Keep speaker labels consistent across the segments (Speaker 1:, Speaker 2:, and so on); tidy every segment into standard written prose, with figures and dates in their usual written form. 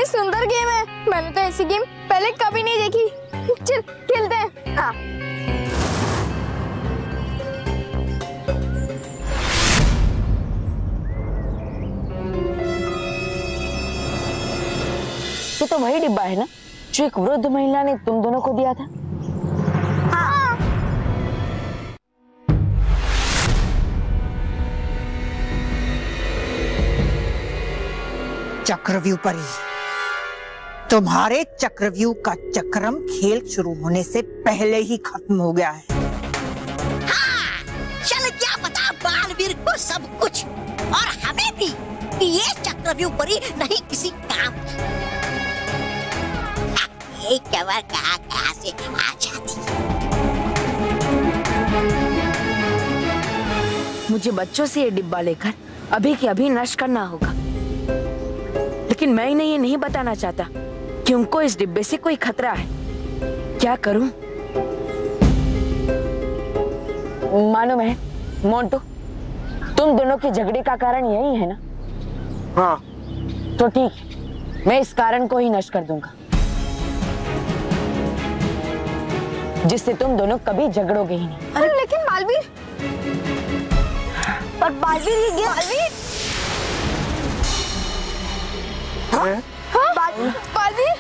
Speaker 1: सुंदर गेम है। मैंने तो ऐसी गेम पहले कभी नहीं देखी। चल खेलते हैं। हाँ।
Speaker 2: ये तो वही डिब्बा है ना जो एक वृद्ध महिला ने तुम दोनों को दिया था।
Speaker 1: हाँ।
Speaker 3: चक्रव्यूह परी, तुम्हारे चक्रव्यूह का चक्रम खेल शुरू होने से पहले ही खत्म हो गया है।
Speaker 4: हाँ, चल क्या पता बालवीर को सब कुछ और हमें भी कि ये चक्रव्यूह परी नहीं किसी काम की। एक कवर कहाँ से आ जाती।
Speaker 2: मुझे बच्चों से ये डिब्बा लेकर अभी के अभी नष्ट करना होगा, लेकिन मैं इन्हें ये नहीं बताना चाहता कि उनको इस डिब्बे से कोई खतरा है। क्या करूं? मानो मैं मोंटू, तुम दोनों के झगड़े का कारण यही है ना?
Speaker 5: हाँ।
Speaker 2: तो ठीक, मैं इस कारण को ही नष्ट कर दूंगा, जिससे तुम दोनों कभी झगड़ोगे ही नहीं।
Speaker 1: अरे लेकिन बालवीर,
Speaker 2: पर बालवीर ये गेम।
Speaker 1: बालवीर, हाँ? बालवीर,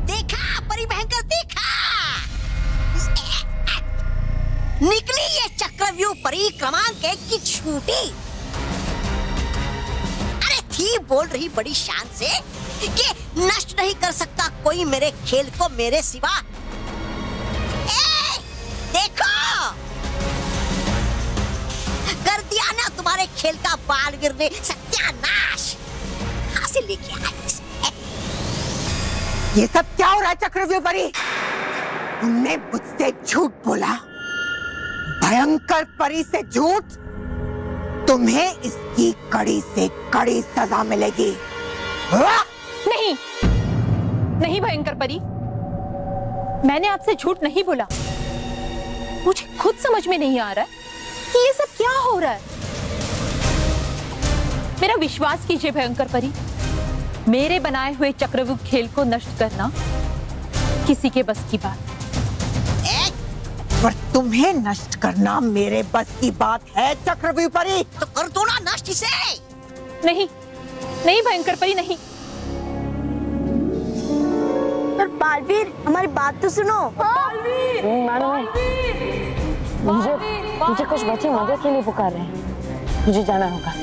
Speaker 4: देखा परी भयंकर, देखा निकली ये चक्रव्यूह परी क्रमांक 1 की छूटी। अरे थी बोल रही बड़ी शान से कि नष्ट नहीं कर सकता कोई मेरे खेल को मेरे सिवा। देखो कर दिया ना तुम्हारे खेल का बालवीर ने सत्यानाश। कहां से लेके आया इसे?
Speaker 3: ये सब क्या हो रहा है चक्रव्यूह परी? तुमने मुझसे झूठ बोला, भयंकर परी से झूठ। तुम्हें इसकी कड़ी से कड़ी सजा मिलेगी।
Speaker 6: नहीं, नहीं भयंकर परी, मैंने आपसे झूठ नहीं बोला। मुझे खुद समझ में नहीं आ रहा है कि ये सब क्या हो रहा है। मेरा विश्वास कीजिए भयंकर परी, मेरे बनाए हुए चक्रव्यूह खेल को नष्ट करना किसी के बस की बात।
Speaker 3: पर तुम्हें नष्ट करना मेरे बस की बात है चक्रव्यूह परी।
Speaker 4: तो कर दो ना नष्ट इसे।
Speaker 6: नहीं, नहीं भयंकर परी, नहीं।
Speaker 2: पर बालवीर, हमारी बात तो सुनो। बालवीर, मानो मुझे कुछ बच्चे मदद के लिए पुकार रहे हैं, मुझे जाना होगा।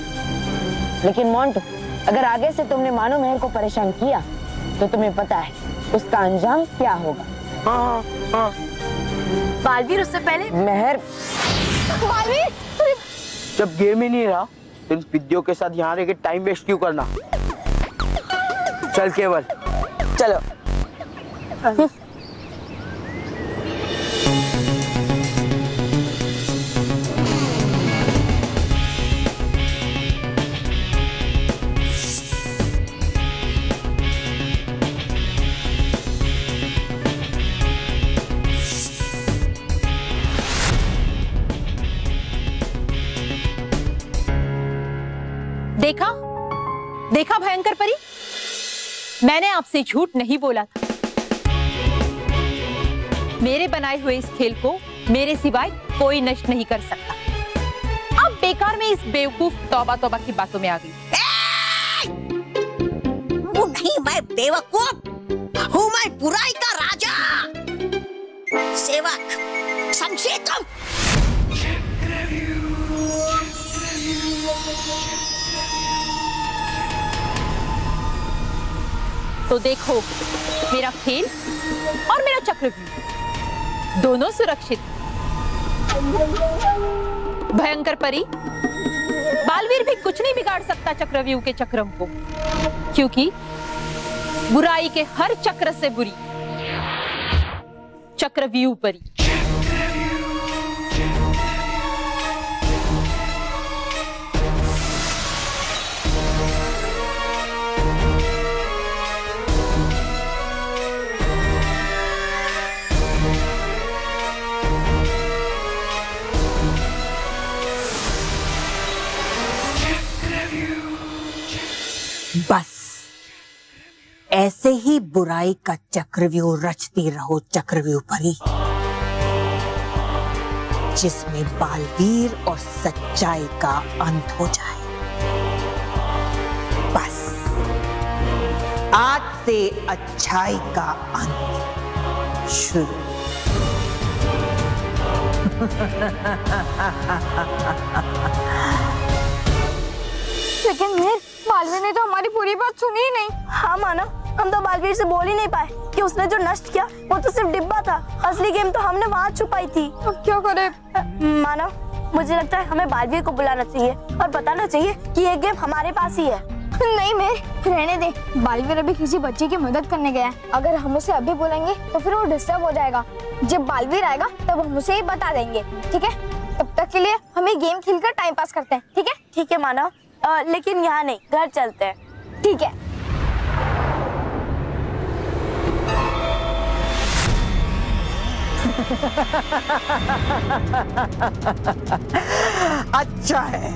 Speaker 2: लेकिन मोंटू, अगर आगे से तुमने मानो मेहर को परेशान किया तो तुम्हें पता है उसका अंजाम क्या होगा।
Speaker 5: हाँ, हाँ।
Speaker 2: बालवीर, उससे पहले मेहर।
Speaker 1: बालवीर,
Speaker 5: जब गेम ही नहीं रहा तो इन विद्यों के साथ यहाँ रह के टाइम वेस्ट क्यों करना? चल केवल,
Speaker 2: चलो।
Speaker 6: देखा, देखा भयंकर परी, मैंने आपसे झूठ नहीं बोला था। मेरे बनाए हुए इस खेल को मेरे सिवाय कोई नष्ट नहीं कर सकता। अब बेकार में इस बेवकूफ तौबा तौबा की बातों में आ गई।
Speaker 4: वो नहीं, मैं बेवकूफ हूँ, मैं बुराई का राजा सेवक, समझे तुम?
Speaker 6: तो देखो, मेरा खेल और मेरा चक्रव्यूह दोनों सुरक्षित। भयंकर परी, बालवीर भी कुछ नहीं बिगाड़ सकता चक्रव्यूह के चक्रम को, क्योंकि बुराई के हर चक्र से बुरी चक्रव्यूह परी।
Speaker 3: बस ऐसे ही बुराई का चक्रव्यूह रचती रहो चक्रव्यूह परी, जिसमें बालवीर और सच्चाई का अंत हो जाए। बस आज से अच्छाई का अंत शुरू।
Speaker 1: लेकिन मेहर, बालवीर ने तो हमारी पूरी बात सुनी ही नहीं।
Speaker 7: हाँ माना, हम तो बालवीर से बोल ही नहीं पाए कि उसने जो नष्ट किया वो तो सिर्फ डिब्बा था, असली गेम तो हमने वहाँ छुपाई थी।
Speaker 1: अब क्या करें?
Speaker 7: माना, मुझे लगता है हमें बालवीर को बुलाना चाहिए और बताना चाहिए कि ये गेम हमारे पास ही है।
Speaker 1: नहीं मेहर, रहने दे। बालवीर अभी किसी बच्चे की मदद करने गया है। अगर हम उसे अभी बुलाएंगे तो फिर वो डिस्टर्ब हो जाएगा। जब बालवीर आएगा तब हम उसे ही बता देंगे, ठीक है? तब तक के लिए हमें गेम खेलकर टाइम पास करते हैं, ठीक है?
Speaker 7: ठीक है माना, लेकिन यहाँ नहीं, घर चलते हैं।
Speaker 1: ठीक है।
Speaker 3: अच्छा है,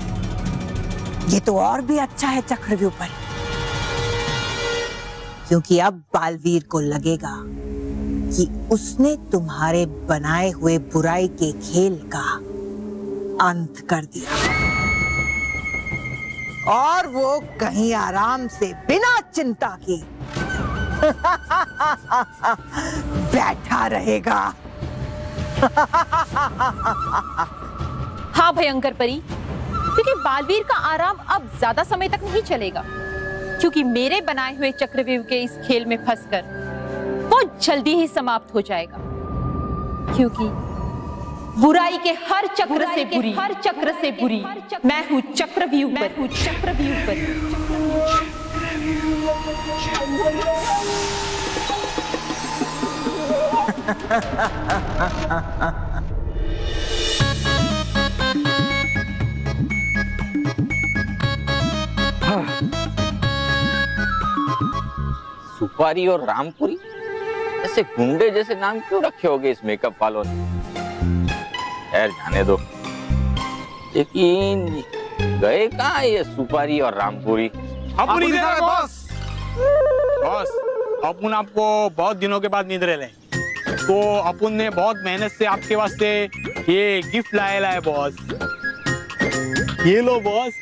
Speaker 3: ये तो और भी अच्छा है चक्रव्यूह परी, क्योंकि अब बालवीर को लगेगा कि उसने तुम्हारे बनाए हुए बुराई के खेल का अंत कर दिया और वो कहीं आराम से बिना चिंता के बैठा रहेगा।
Speaker 6: हाँ भयंकर परी, क्योंकि बालवीर का आराम अब ज्यादा समय तक नहीं चलेगा, क्योंकि मेरे बनाए हुए चक्रव्यूह के इस खेल में फंसकर वो जल्दी ही समाप्त हो जाएगा। क्योंकि बुराई के हर चक्र से बुरी मैं हूँ चक्रव्यूह पर।
Speaker 8: सुपारी और रामपुरी, ऐसे गुंडे जैसे नाम क्यों रखे होंगे इस मेकअप वालों ने? खैर जाने दो। लेकिन गए कहाँ ये सुपारी और रामपुरी?
Speaker 9: अपुन इधर है बॉस। बॉस, अपुन आपको बहुत दिनों के बाद नींद रहे, तो अपुन ने बहुत मेहनत से आपके वास्ते ये गिफ्ट लाया है बॉस। ये लो बॉस।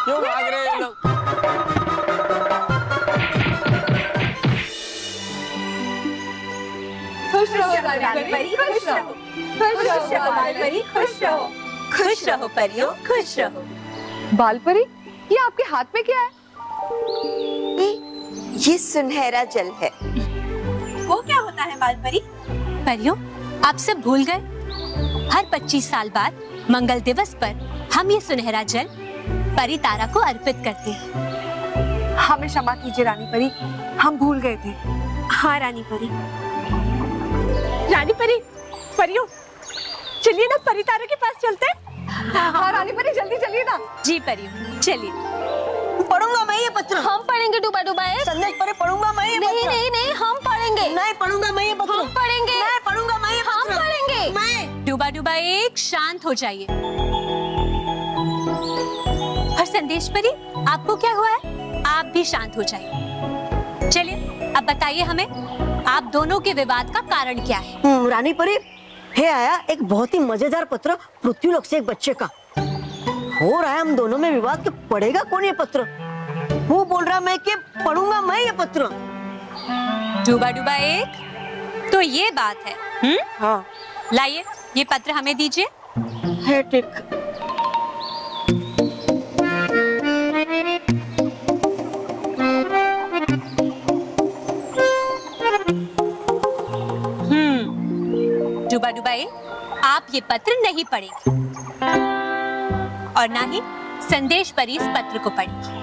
Speaker 8: क्यों भाग रहे हैं लोग?
Speaker 6: खुश रहो रानी परी, खुश रहो। खुश रहो बालपरी, खुश रहो। खुश रहो परियों, खुश रहो। बालपरी, ये आपके हाथ में क्या है?
Speaker 10: ये सुनहरा जल है।
Speaker 6: वो क्या होता है बालपरी?
Speaker 11: परियों, आप सब भूल गए? हर 25 साल बाद मंगल दिवस पर हम ये सुनहरा जल परी तारा को अर्पित करते हैं।
Speaker 10: हमें क्षमा कीजिए रानी परी, हम भूल गए थे।
Speaker 11: हाँ रानी परी।
Speaker 6: रानी परी, परियों, चलिए ना परी तारा के पास चलते हैं। हाँ रानी परी, जल्दी चलिए ना।
Speaker 11: जी परियों, चलिए।
Speaker 7: पढ़ूंगा मैं ये पत्र।
Speaker 1: हम पढ़ेंगे डूबा डूबा।
Speaker 7: संदेश परी, पढ़ूंगा मैं ये पत्र।
Speaker 1: नहीं नहीं नहीं, हम पढ़ेंगे।
Speaker 7: नहीं पढ़ूंगा मैं ये पत्र।
Speaker 1: हम पढ़ेंगे।
Speaker 7: नहीं पढ़ूंगा मैं ये
Speaker 1: हम
Speaker 7: पत्र।
Speaker 1: पढ़ेंगे।
Speaker 7: मैं।
Speaker 11: डूबा डूबा एक, शांत हो जाइए। और संदेश परी, आपको क्या हुआ है? आप भी शांत हो जाइए। चलिए अब बताइए हमें, आप दोनों के विवाद का कारण क्या है?
Speaker 7: रानी परी, है आया एक बहुत ही मजेदार पत्र पृथ्वीलोक से एक बच्चे का। हो रहा है हम दोनों में विवाद कि पढ़ेगा कौन ये पत्र। वो बोल रहा मैं कि पढ़ूंगा मैं ये पत्र।
Speaker 11: डूबा डूबा एक, तो ये बात है।
Speaker 7: हाँ।
Speaker 11: लाइए ये पत्र हमें दीजिए।
Speaker 7: है ठीक।
Speaker 11: डूबा डूबा एक, आप ये पत्र नहीं पढ़ेंगे और ना ही संदेश परी इस पत्र को पढ़ेगी,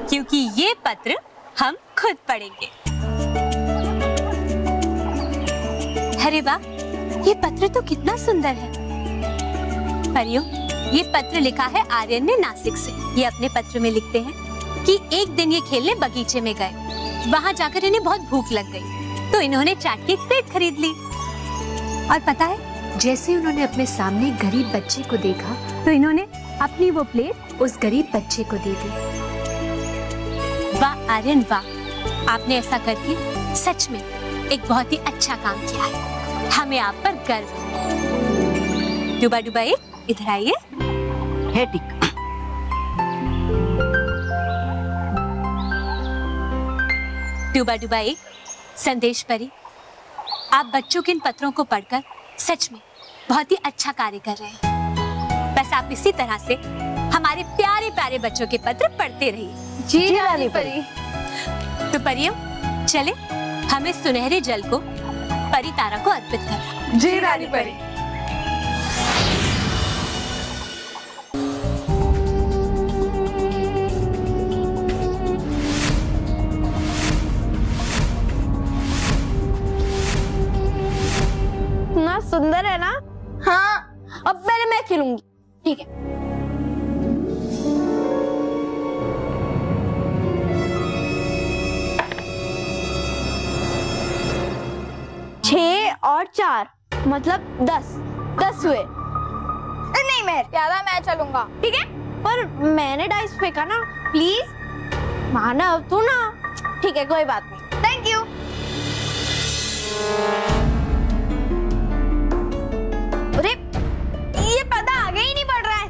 Speaker 11: क्योंकि ये पत्र हम खुद पढ़ेंगे। अरे वाह, ये पत्र तो कितना सुंदर है। परियों, ये पत्र लिखा है आर्यन ने नासिक से। ये अपने पत्र में लिखते हैं, कि एक दिन ये खेलने बगीचे में गए। वहाँ जाकर इन्हें बहुत भूख लग गई, तो इन्होंने चाट की एक प्लेट खरीद ली। और पता है, जैसे उन्होंने अपने सामने एक गरीब बच्चे को देखा, तो इन्होंने अपनी वो प्लेट उस गरीब बच्चे को दे दी। वाह आर्यन वाह, आपने ऐसा करके सच में एक बहुत ही अच्छा काम किया है। हमें आप पर गर्व है। डुबा डुबा इधर आइए।
Speaker 7: है ठीक।
Speaker 11: डुबा डुबा संदेश परी, आप बच्चों के इन पत्रों को पढ़कर सच में बहुत ही अच्छा कार्य कर रहे हैं। बस आप इसी तरह से हमारे प्यारे प्यारे बच्चों के पत्र पढ़ते रहिए।
Speaker 1: जी रानी परी।
Speaker 11: तो परियों, चले हमें सुनहरे जल को परी तारा को अर्पित करना।
Speaker 1: जी रानी परी।
Speaker 2: ना सुंदर है ना?
Speaker 1: हाँ,
Speaker 2: अब पहले मैं खिलूंगी।
Speaker 1: ठीक है।
Speaker 2: 6 और 4 मतलब 10 हुए।
Speaker 1: नहीं मैं ज्यादा, मैं चलूंगा।
Speaker 2: ठीक है, पर मैंने डाइस फेंका ना, प्लीज माना अब तू ना। ठीक है, कोई बात नहीं।
Speaker 1: Thank you. अरे ये पता आगे ही नहीं बढ़ रहा है।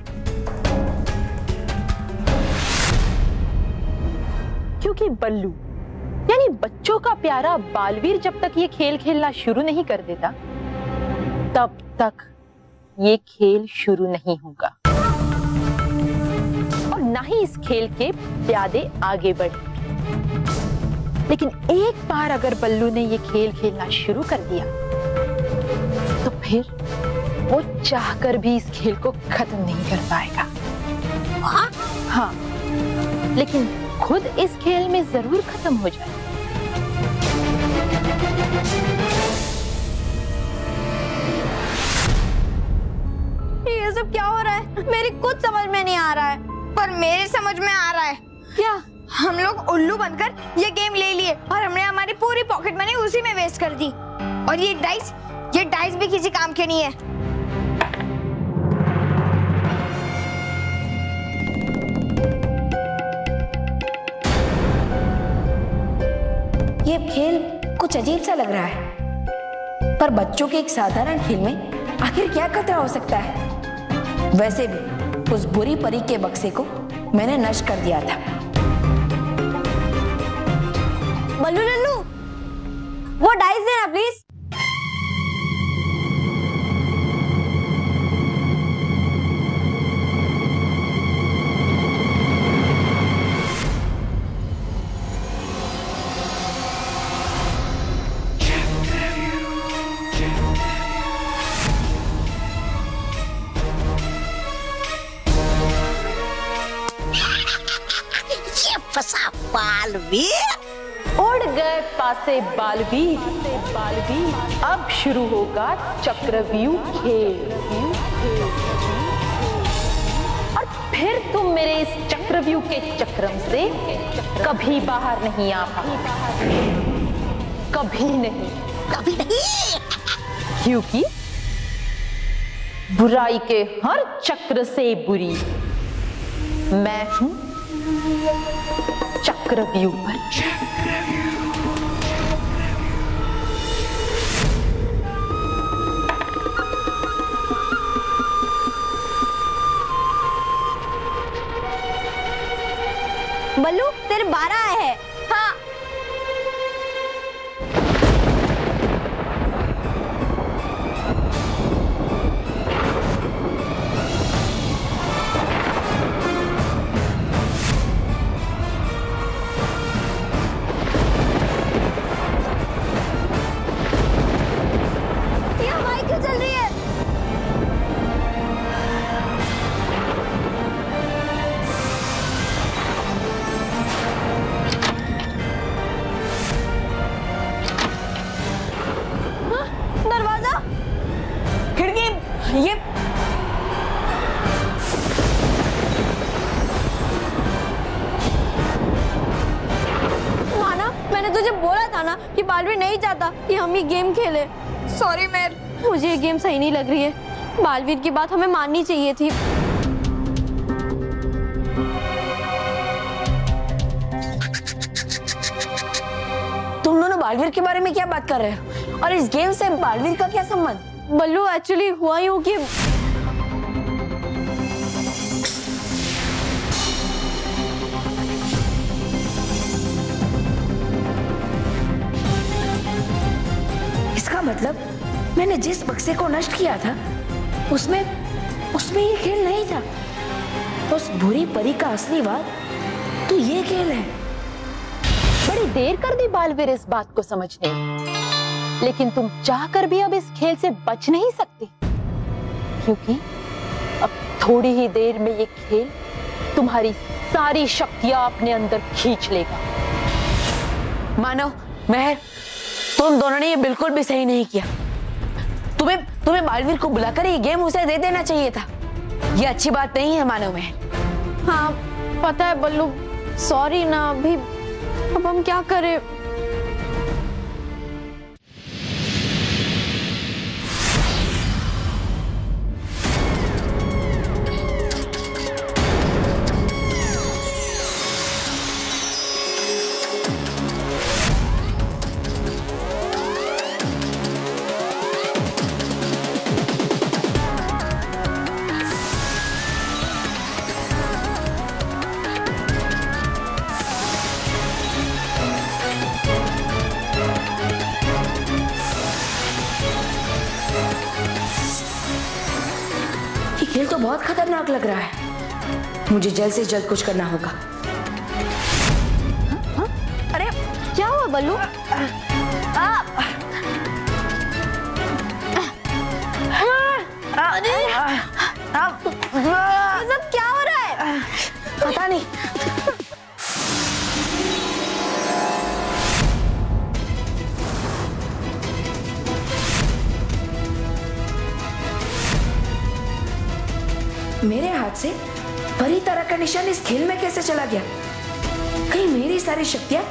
Speaker 6: क्योंकि बल्लू यानी बच्चों का प्यारा बालवीर जब तक ये खेल खेलना शुरू नहीं कर देता, तब तक ये खेल शुरू नहीं होगा और ना ही इस खेल के प्यादे आगे बढ़े। लेकिन एक बार अगर बल्लू ने ये खेल खेलना शुरू कर दिया, तो फिर वो चाहकर भी इस खेल को खत्म नहीं कर पाएगा। हाँ, लेकिन खुद इस खेल में जरूर खत्म हो जाए।
Speaker 2: ये सब क्या हो रहा है? मेरी कुछ समझ में नहीं आ रहा है।
Speaker 1: पर मेरे समझ में आ रहा है।
Speaker 2: क्या?
Speaker 1: हम लोग उल्लू बनकर ये गेम ले लिए और हमने हमारी पूरी पॉकेट मनी उसी में वेस्ट कर दी। और ये डाइस भी किसी काम के नहीं है।
Speaker 12: ये खेल कुछ अजीब सा लग रहा है, पर बच्चों के एक साधारण खेल में आखिर क्या खतरा हो सकता है? वैसे भी उस बुरी परी के बक्से को मैंने नष्ट कर दिया था।
Speaker 2: बल्लू लल्लू, वो डाइस देना प्लीज।
Speaker 4: फंसा बालवीर।
Speaker 6: उड़ गए पासे बालवीर। अब शुरू होगा चक्रव्यूह खेल। और फिर तुम मेरे इस चक्रव्यूह के चक्रम से कभी बाहर नहीं आ पाओगे। कभी नहीं। क्योंकि बुराई के हर चक्र से बुरी मैं हूं चक्रव्यूह पर।
Speaker 2: बल्लू, तेरे 12 आए हैं।
Speaker 1: हाँ।
Speaker 12: ये
Speaker 13: मैंने तुझे बोला था ना कि बालवीर नहीं चाहता कि हम ये गेम खेले।
Speaker 1: सॉरी मेहर,
Speaker 13: मुझे ये गेम सही नहीं लग रही है। बालवीर की बात हमें माननी चाहिए थी।
Speaker 12: तुम दोनों बालवीर के बारे में क्या बात कर रहे हो और इस गेम से बालवीर का क्या संबंध?
Speaker 13: बल्लू एक्चुअली हुआ यूं कि
Speaker 12: इसका मतलब मैंने जिस बक्से को नष्ट किया था उसमें ये खेल नहीं था। उस बुरी परी का असली वाद तो ये खेल है।
Speaker 6: बड़ी देर कर दी बालवीर इस बात को समझने में, लेकिन तुम चाहकर भी अब इस खेल से बच नहीं सकते, क्योंकि अब थोड़ी ही देर में ये खेल तुम्हारी सारी शक्तियां अपने अंदर खींच लेगा।
Speaker 12: मानो महर, तुम दोनों ने ये बिल्कुल भी सही नहीं किया। तुम्हें बालवीर को बुलाकर ये गेम उसे दे देना चाहिए था। ये अच्छी बात नहीं है मानो महर।
Speaker 13: हाँ पता है बल्लू, सॉरी ना। अभी अब हम क्या करें?
Speaker 12: खेल तो बहुत खतरनाक लग रहा है। मुझे जल्द से जल्द कुछ करना होगा।
Speaker 13: अरे क्या हुआ बल्लू? ये सब क्या हो रहा है?
Speaker 12: पता नहीं। मेरे हाथ से परी तरह का निशान इस खेल में कैसे चला गया? कहीं मेरी सारी शक्तियां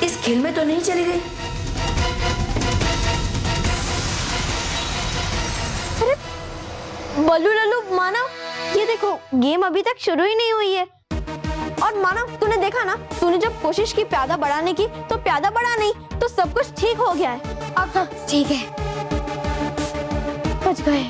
Speaker 12: इस खेल में तो नहीं चली गई?
Speaker 13: अरे बल्लू लल्लू मानव, ये देखो गेम अभी तक शुरू ही नहीं हुई है। और मानव तूने देखा ना, तूने जब कोशिश की प्यादा बढ़ाने की तो प्यादा बढ़ा नहीं, तो सब कुछ ठीक हो गया है। अब ठीक है, बच गए।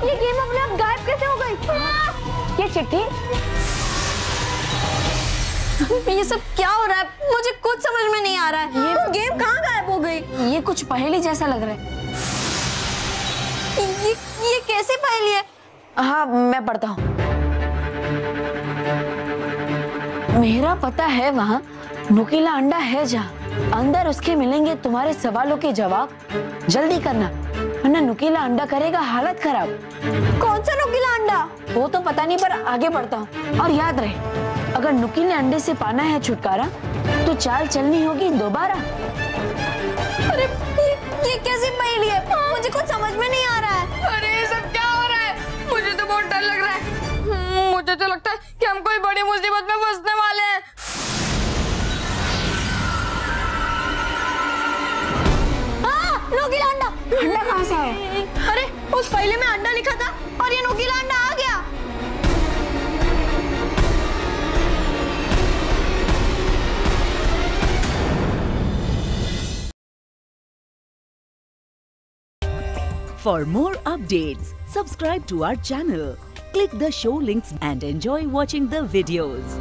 Speaker 13: ये गेम अपने आप गायब कैसे हो गई?
Speaker 12: ये चिट्ठी,
Speaker 13: ये सब क्या हो रहा है? मुझे कुछ समझ में नहीं आ रहा है। ये गेम कहाँ गायब हो गई?
Speaker 12: ये कुछ पहेली जैसा लग रहा है।
Speaker 13: ये कैसे पहेली है?
Speaker 12: हाँ मैं पढ़ता हूँ। मेरा पता है वहाँ नुकीला अंडा है जहाँ, अंदर उसके मिलेंगे तुम्हारे सवालों के जवाब। जल्दी करना वरना नुकीला अंडा करेगा हालत खराब।
Speaker 13: कौन सा नुकीला अंडा?
Speaker 12: वो तो पता नहीं, पर आगे बढ़ता हूँ। और याद रहे, अगर नुकीले अंडे से पाना है छुटकारा तो चाल चलनी होगी दोबारा।
Speaker 13: अरे ये कैसी पहेली है? मुझे कुछ समझ में नहीं आ रहा है।
Speaker 1: अरे ये सब क्या हो रहा है? मुझे तो बहुत डर लग रहा है। मुझे तो लगता है कि हम कोई बड़ी मुसीबत में फंसने वाले हैं।
Speaker 13: नुकीला अंडा।
Speaker 12: अंडा कहाँ से आया?
Speaker 13: अरे उस पहेली में अंडा लिखा था और ये नुकीला अंडा आ गया।
Speaker 14: For more updates, subscribe to our channel, click the show links and enjoy watching the videos.